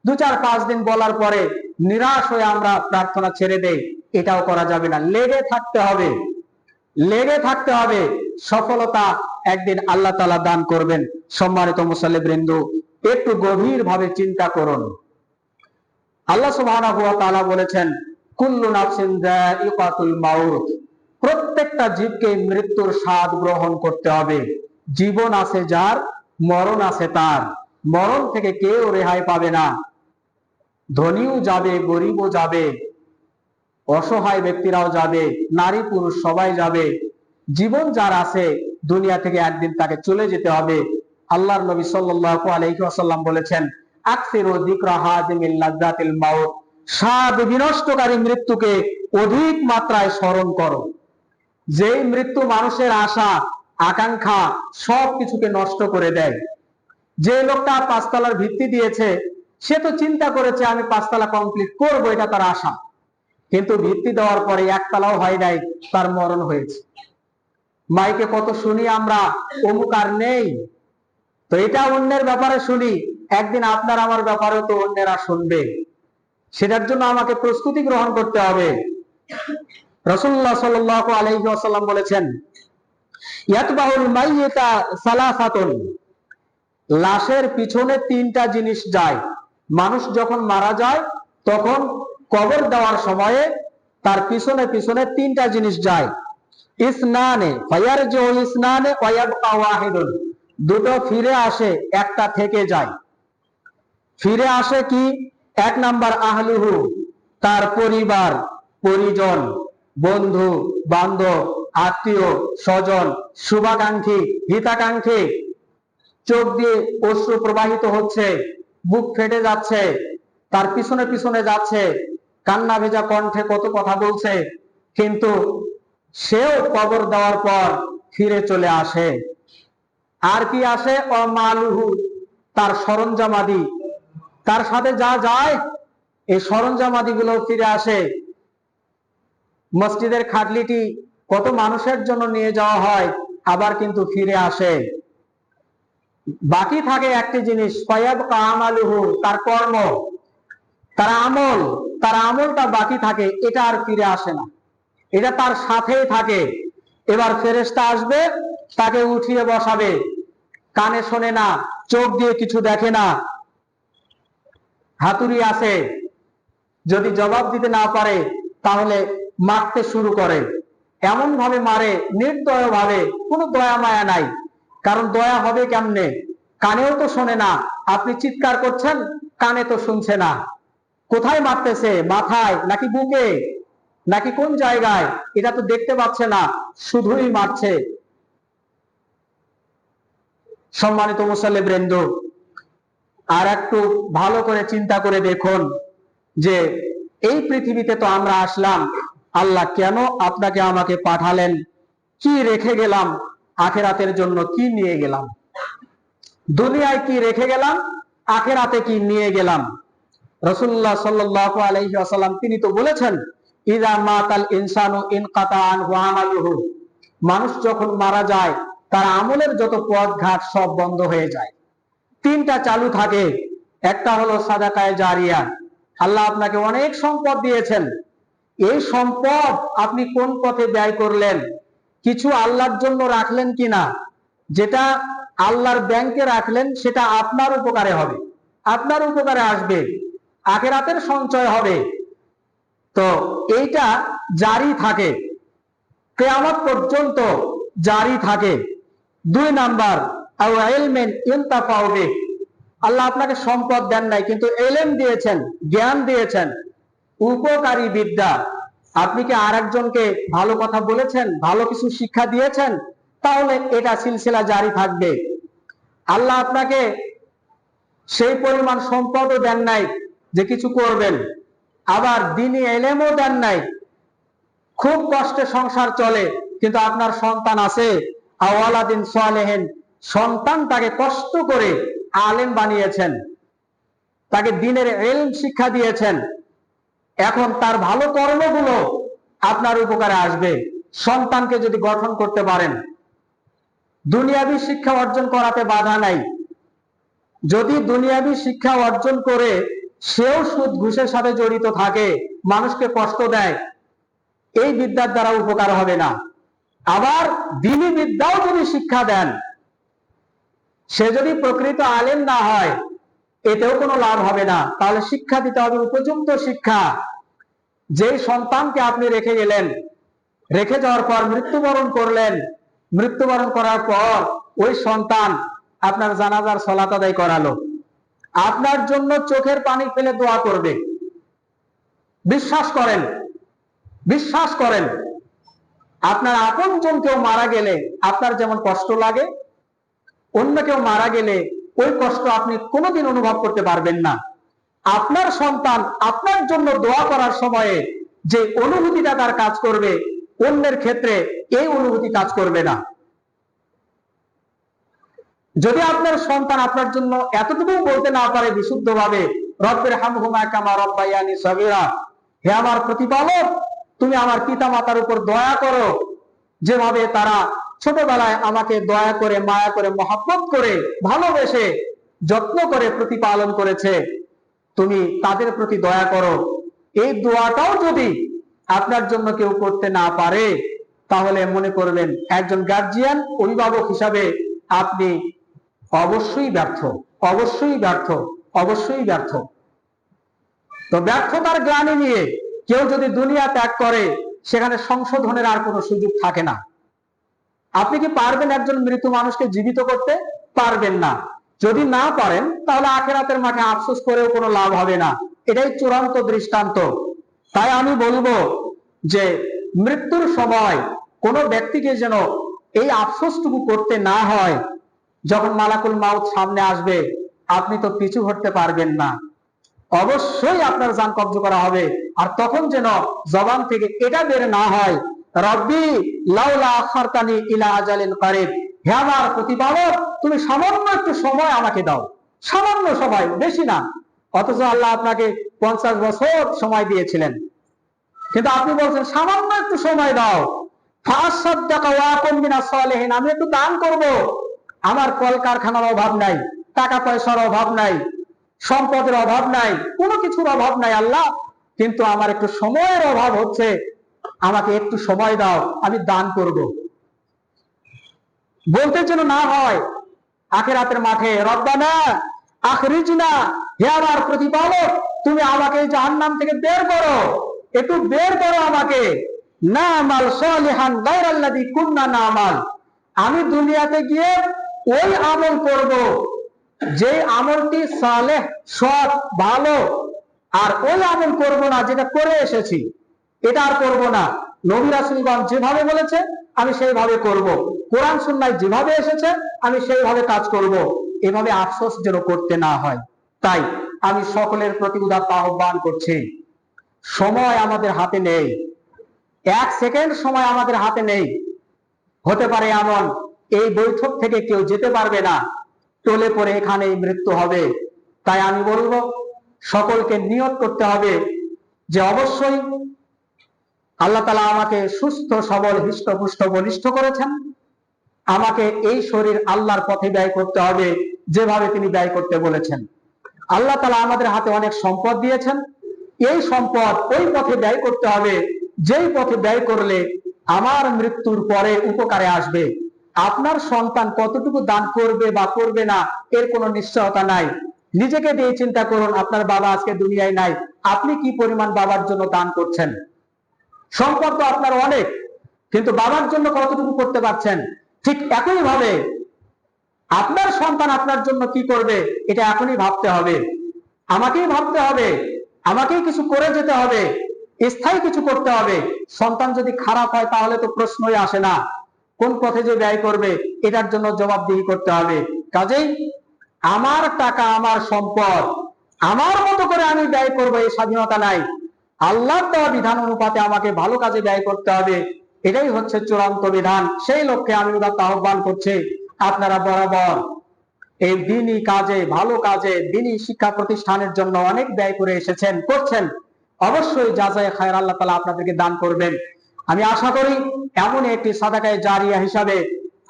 [SPEAKER 1] 2-4-5 দিন বলার পরে নিরাশ হয়ে আমরা প্রার্থনা ছেড়ে দেই, এটাও করা যাবে না। লেগে থাকতে হবে, লেগে থাকতে হবে। সফলতা একদিন আল্লাহ তাআলা দান করবেন। সম্মানিত মুসল্লিবৃন্দ, একটু গভীর ভাবে চিন্তা করুন। আল্লাহ সুবহানাহু ওয়া তাআলা বলেছেন, কুল্লু নাফসিন যায়িকাতুল মাউত, প্রত্যেকটা জীবকে মৃত্যুর স্বাদ গ্রহণ করতে হবে। জীবন আছে যার, মরণ আছে তার, মরণ থেকে কেউ রেহাই পাবে না। ধনীও যাবে, গরিবও যাবে, অসহায় ব্যক্তিরাও যাবে, নারী পুরুষ সবাই যাবে। জীবন যার আছে দুনিয়া থেকে একদিন তাকে চলে যেতে হবে। আল্লাহর নবী সাল্লাল্লাহু আলাইহি ওয়াসাল্লাম বলেছেন, আকসিরু যিকরা হাদিমিল লাযযাতিল মাউত, স্বাদ বিনষ্টকারী মৃত্যুকে অধিক মাত্রায় স্মরণ করো। যেই মৃত্যু মানুষের আশা আকাঙ্ক্ষা সবকিছুকে নষ্ট করে দেয়। যে লোকটা 5 তলার ভিত্তি দিয়েছে সে তো চিন্তা করেছে আমি 5 তলা কমপ্লিট করবো, এটা তার আশা, কিন্তু ভিত্তি দেওয়ার পরে 1 তলাও হয় নাই, তার মরণ হয়েছে। মাইকে কত শুনি আমরা, অমুক আর নেই। তো এটা অন্যের ব্যাপারে শুনি, একদিন আপনার আমার ব্যাপারেও তো অন্যেরা শুনবে, সেটার জন্য আমাকে প্রস্তুতি গ্রহণ করতে হবে। রাসূলুল্লাহ সাল্লাল্লাহু আলাইহি ওয়াসাল্লাম বলেছেন, ইয়াতবাউল মাইয়িতা সালাসাতুন, লাশের পিছনে 3টা জিনিস যায়। মানুষ যখন মারা যায় তখন কবর দেওয়ার সময়ে তার পিছনে পিছনে 3টা জিনিস যায়। ইসনানে ফায়ারজু ইসনানে ওয়া ইয়াবকা ওয়াহিদুন, দুটো ফিরে আসে, একটা থেকে যায়। ফিরে আসে কি? 1 নাম্বার আহলুহু, তার পরিবার পরিজন, বন্ধু বান্ধব, আত্মীয় স্বজন, শুভাকাঙ্ক্ষী হিতাকাঙ্ক্ষী। চোখ দিয়ে অশ্রু প্রবাহিত হচ্ছে, বুক ফেটে যাচ্ছে, তার পিছনে পিছনে যাচ্ছে, কান্না ভেজা কণ্ঠে কত কথা বলছে, কিন্তু সেও কবর দেওয়ার পর ফিরে চলে আসে। আর কি আসে? অমালুহু, তার সরঞ্জামাদি, তার সাথে যা যায় এই সরঞ্জামাদি গুলো ফিরে আসে। মসজিদের খাটলিটি কত মানুষের জন্য নিয়ে যাওয়া হয়, আবার কিন্তু ফিরে আসে। বাকি থাকে একটি জিনিস, ফায়াবকা আমালুহু, তার কর্ম, তার আমল, তার আমলটা বাকি থাকে, এটা আর ফিরে আসে না, এটা তার সাথেই থাকে। এবার ফেরেশতা আসবে, তাকে উঠিয়ে বসাবে, কানে শোনে না, চোখ দিয়ে কিছু দেখে না, হাতুড়ি আছে, যদি জবাব দিতে না পারে তাহলে মারতে শুরু করে। এমন ভাবে মারে, নির্দয় ভাবে, কোনো দয়া মায়া নাই। কারণ দয়া হবে কেমনে? কানেও তো শোনে না, আপনি চিৎকার করছেন, কানে তো শুনছে না। কোথায় মারতেছে? মাথায় নাকি বুকে নাকি কোন জায়গায়? এটা তো দেখতে পাচ্ছে না, শুধুই মারছে। সম্মানিত মুসল্লিবৃন্দ, আর একটু ভালো করে চিন্তা করে দেখুন যে এই পৃথিবীতে তো আমরা আসলাম, আল্লাহ কেন আপনাকে আমাকে পাঠালেন, কি রেখে গেলাম, আখিরাতের জন্য কি নিয়ে গেলাম, দুনিয়ায় কি রেখে গেলাম, আখিরাতে কি নিয়ে গেলাম। রাসূলুল্লাহ সাল্লাল্লাহু আলাইহি ওয়াসাল্লাম তিনি তো বলেছেন, ইযা মাতাল ইনসানু ইনকাতা আনহু আমালুহু, মানুষ যখন মারা যায় তার আমলের যত পথ ঘাট সব বন্ধ হয়ে যায়। 3টা চালু থাকে, একটা হলো সাদাকায়ে জারিয়া। আল্লাহ আপনাকে অনেক সম্পদ দিয়েছেন, এই সম্পদ আপনি কোন পথে ব্যয় করলেন, কিছু আল্লাহর জন্য রাখলেন কিনা, যেটা আল্লাহর ব্যাংকে রাখলেন সেটা আপনার উপকারে হবে, আপনার উপকারে আসবে, আখিরাতের সঞ্চয় হবে। তো এইটা জারি থাকে, কিয়ামত পর্যন্ত জারি থাকে। 2 নাম্বার আও ইলমিন ইনতাফাউ বিহি, আল্লাহ আপনাকে সম্পদ দেন নাই কিন্তু ইলম দিয়েছেন, জ্ঞান দিয়েছেন, উপকারী বিদ্যা। আপনি কি আরেকজনকে ভালো কথা বলেছেন, ভালো কিছু শিক্ষা দিয়েছেন, তাহলে এটা সিলসিলা জারি থাকবে। আল্লাহ আপনাকে সেই পরিমাণ সম্পদও দেন নাই যে কিছু করবেন, আবার দ্বীনি ইলমও দেন নাই, খুব কষ্টে সংসার চলে, কিন্তু আপনার সন্তান আছে, আওয়ালাদিন সালেহিন, সন্তানটাকে কষ্ট করে আলেম বানিয়েছেন, তাকে দ্বীনের ইলম শিক্ষা দিয়েছেন। এখন তার ভালো কর্মগুলো আপনার উপকারে আসবে। সন্তানকে যদি গঠন করতে পারেন, দুনিয়াবি শিক্ষা অর্জন করাতে বাধা নাই। যদি দুনিয়াবি শিক্ষা অর্জন করে সেও সুদ ঘুষের সাথে জড়িত থাকে, মানুষকে কষ্ট দেয়, এই বিদ্যার দ্বারা উপকার হবে না। আবার দ্বীনি বিদ্যাও যদি শিক্ষা দেন, সে যদি প্রকৃত আলেম না হয়, এতেও কোনো লাভ হবে না। তাহলে শিক্ষা দিতে হবে উপযুক্ত শিক্ষা। যেই সন্তানকে আপনি রেখে গেলেন, রেখে যাওয়ার পর মৃত্যুবরণ করলেন, মৃত্যুবরণ করার পর ওই সন্তান আপনার জানাজার সালাত আদায় করালো, আপনার জন্য চোখের পানি ফেলে দোয়া করবে। বিশ্বাস করেন, বিশ্বাস করেন, আপনার আপনজন কেউ মারা গেলে আপনার যেমন কষ্ট লাগে, অন্য কেউ মারা গেলে ওই কষ্ট আপনি কোনোদিন অনুভব করতে পারবেন না। আপনার সন্তান আপনার জন্য দোয়া করার সময়ে যে অনুভূতিটা তার কাজ করবে, অন্যের ক্ষেত্রে এই অনুভূতি কাজ করবে না। যদি আপনার সন্তান আপনার জন্য এতটুকু বলতে না পারে বিশুদ্ধভাবে, রব্বির হামহুমা কামা রাব্বায়ানি সগীরা, হে আমার প্রতিপালক তুমি আমার পিতা মাতার উপর দয়া করো, যেভাবে তারা ছোটবেলায় আমাকে দয়া করে, মায়া করে, মহব্বত করে, ভালোবেসে, যত্ন করে প্রতিপালন করেছে, তুমি তাদের প্রতি দয়া করো। এই দোয়াটাও যদি আপনার জন্য কেউ করতে না পারে, তাহলে মনে করবেন একজন গার্জিয়ান, অভিভাবক হিসাবে আপনি অবশ্যই ব্যর্থ, অবশ্যই ব্যর্থ, অবশ্যই ব্যর্থ। তো ব্যর্থতার গ্লানি নিয়ে কেউ যদি দুনিয়া ত্যাগ করে, সেখানে সংশোধনের আর কোনো সুযোগ থাকে না। আপনি কি পারবেন একজন মৃত মানুষকে জীবিত করতে? পারবেন না। যদি না পারেন, তাহলে আখিরাতের মাঠে আফসোস করেও কোনো লাভ হবে না। এটাই চূড়ান্ত দৃষ্টান্ত। তাই আমি বলবো যে মৃত্যুর সময় কোনো ব্যক্তিকে যেন এই আফসোসটুকু করতে না হয়, যখন মালাকুল মাউত সামনে আসবে, আপনি তো পিছু হটতে পারবেন না, অবশ্যই আপনার জান কব্জ করা হবে। আর তখন যেন জবান থেকে এটা বের না হয়, রব্বি লাউলা আখারতানি ইলা আজালিন কারিব, হে আমার প্রতিপালক তুমি সামান্য একটু সময় আমাকে দাও, সামান্য সময়, বেশি না। অথচ আল্লাহ আপনাকে 50 বছর সময় দিয়েছিলেন, কিন্তু আপনি বলছেন সামান্য একটু সময় দাও, ফাসাদদাকা ওয়া কুন মিনাস সালিহিন, আমি একটু দান করব, আমার কলকারখানার অভাব নাই, টাকা পয়সার অভাব নাই, সম্পদের অভাব নাই, কোনো কিছুর অভাব নাই আল্লাহ, কিন্তু আমার একটু সময়ের অভাব হচ্ছে, আমাকে একটু সময় দাও, আমি দান করব। বলতে যেন না হয় আখিরাতের মাঠে, রব্বানা আখরিজনা, হে আমার প্রতিপালক তুমি আমাকে জাহান্নাম থেকে বের করো, একটু বের করো আমাকে, না আমাল সালিহান গায়রাল্লাযী কুননা নামাল, আমি দুনিয়াতে গিয়ে ওই আমল করব যে আমলটি সালেহ, সৎ, ভালো, আর ওই আমল করব না যেটা করে এসেছি, এটা আর করব না। নবী রাসূলগণ যেভাবে বলেছে আমি সেইভাবে করব, কোরআন সুন্নাহ যেভাবে এসেছে আমি সেইভাবে কাজ করব। এভাবে আফসোস যেন করতে না হয়। তাই আমি সকলের প্রতি উদাত্ত আহ্বান করছি, সময় আমাদের হাতে নেই, 1 সেকেন্ড সময় আমাদের হাতে নেই। হতে পারে এমন এই বৈঠক থেকে কেউ যেতে পারবে না, টলে পড়ে এখানেই মৃত্যু হবে। তাই আমি বলবো সকলকে নিয়ত করতে হবে যে অবশ্যই আল্লাহ তাআলা আমাকে সুস্থ সবল হৃষ্টপুষ্ট বলিষ্ঠ করেছেন, আমাকে এই শরীর আল্লাহর পথে ব্যয় করতে হবে যেভাবে তিনি ব্যয় করতে বলেছেন। আল্লাহ তাআলা আমাদের হাতে অনেক সম্পদ দিয়েছেন, এই সম্পদ ওই পথে ব্যয় করতে হবে যেই পথে ব্যয় করলে আমার মৃত্যুর পরে উপকারে আসবে। আপনার সন্তান কতটুকু দান করবে বা করবে না এর কোনো নিশ্চয়তা নাই। নিজেকে দিয়ে চিন্তা করুন, আপনার বাবা আজকে দুনিয়ায় নাই, আপনি কি পরিমাণ বাবার জন্য দান করছেন? সম্পদ তো আপনার অনেক, কিন্তু বাবার জন্য কতটুকু করতে পারছেন? ঠিক একই ভাবে আপনার সন্তান আপনার জন্য কি করবে এটা এখনই ভাবতে হবে, আমাকেই ভাবতে হবে, আমাকেই কিছু করে যেতে হবে, স্থায়ী কিছু করতে হবে। সন্তান যদি খারাপ হয় তাহলে তো প্রশ্নই আসে না, কোন পথে যে ব্যয় করবে এটার জন্য জবাবদিহি করতে হবে। কাজেই আমার টাকা, আমার সম্পদ, আমার মতো করে আমি ব্যয় করবো এই স্বাধীনতা নাই। আল্লাহর দেওয়া বিধান অনুপাতে আমাকে ভালো কাজে ব্যয় করতে হবে, এটাই হচ্ছে চূড়ান্ত বিধান। সেই লক্ষ্যে আমি উদাত্ত আহ্বান করছি, আপনারা বরাবর এই দ্বীনি কাজে, ভালো কাজে, দ্বীনি শিক্ষা প্রতিষ্ঠানের জন্য অনেক ব্যয় করে এসেছেন, করছেন, অবশ্যই জাযায়ে খায়র আল্লাহ তাআলা আপনাদেরকে দান করবেন। আমি আশা করি এমন একটি সাদাকায়ে জারিয়া হিসাবে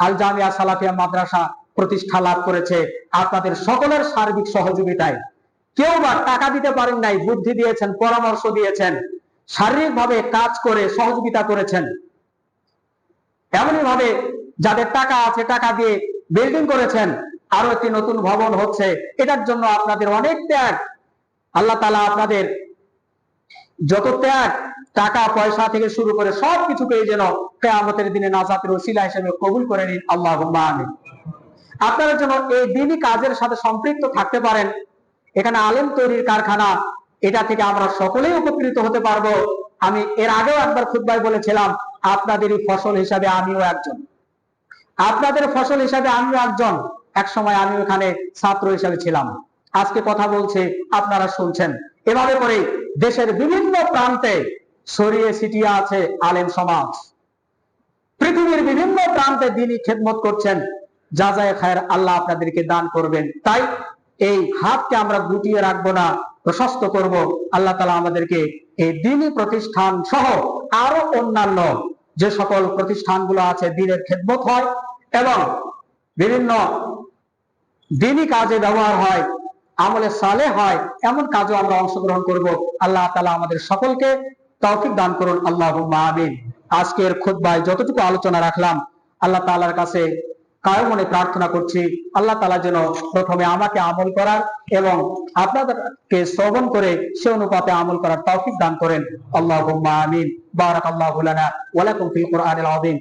[SPEAKER 1] আল জামিয়া সালাফিয়া মাদ্রাসা প্রতিষ্ঠা লাভ করেছে আপনাদের সকলের সার্বিক সহযোগিতায়। কেউ বা টাকা দিতে পারেন নাই, বুদ্ধি দিয়েছেন, পরামর্শ দিয়েছেন, শারীরিকভাবে কাজ করে সহযোগিতা করেছেন। এমনই ভাবে যাদের টাকা আছে টাকা দিয়ে বিল্ডিং করেছেন, আরো একটি নতুন ভবন হচ্ছে, এটার জন্য আপনাদের অনেক ত্যাগ। আল্লাহ তাআলা আপনাদের যত ত্যাগ, টাকা পয়সা থেকে শুরু করে সবকিছুকেই যেন কিয়ামতের দিনে নাজাতের ওসিলা হিসেবে কবুল করে নিন, আল্লাহুম্মা আমিন। আপনারা যেন এই দ্বীনি কাজের সাথে সম্পৃক্ত থাকতে পারেন। এখানে আলেম তৈরির কারখানা, এটা থেকে আমরা সকলেই উপকৃত হতে পারবো। আমি এর আগেও একবার খুতবায় বলেছিলাম, আপনাদেরই ফসল হিসাবে আমিও একজন, আপনাদের ফসল হিসাবে আমিও একজন। এক সময় আমি ওখানে ছাত্র হিসাবে ছিলাম, আজকে কথা বলছে, আপনারা শুনছেন। এভাবে করে দেশের বিভিন্ন প্রান্তে ছড়িয়ে ছিটিয়ে আছে আলেম সমাজ। পৃথিবীর বিভিন্ন প্রান্তে দিনই খেদমত করছেন, জাযায়ে খায়ের আল্লাহ আপনাদেরকে দান করবেন। তাই এই হাতকে আমরা গুটিয়ে রাখবো না, প্রশস্ত করব। আল্লাহ তাআলা আমাদেরকে এই দ্বীনি প্রতিষ্ঠান সহ আরো অন্যান্য যে সকল প্রতিষ্ঠানগুলো আছে, দ্বীনের খেদমত হয় এবং বিভিন্ন দ্বীনি কাজে ব্যবহার হয়, আমলে সালেহ হয়, এমন কাজও আমরা অংশগ্রহণ করব। আল্লাহ তাআলা আমাদের সকলকে তৌফিক দান করুন, আল্লাহুম্মা আমিন। আজকের খুতবায় যতটুকু আলোচনা রাখলাম, আল্লাহ তাআলার কাছে কায়ো মনে প্রার্থনা করছি, আল্লাহ তাআলা যেন প্রথমে আমাকে আমল করার এবং আপনাদেরকে শ্রবণ করে সে অনুপাতে আমল করার তৌফিক দান করেন, আল্লাহুম্মা আমিন। বারাকাল্লাহু লানা ওয়া লাকুম ফিল কুরআনিল আযীম।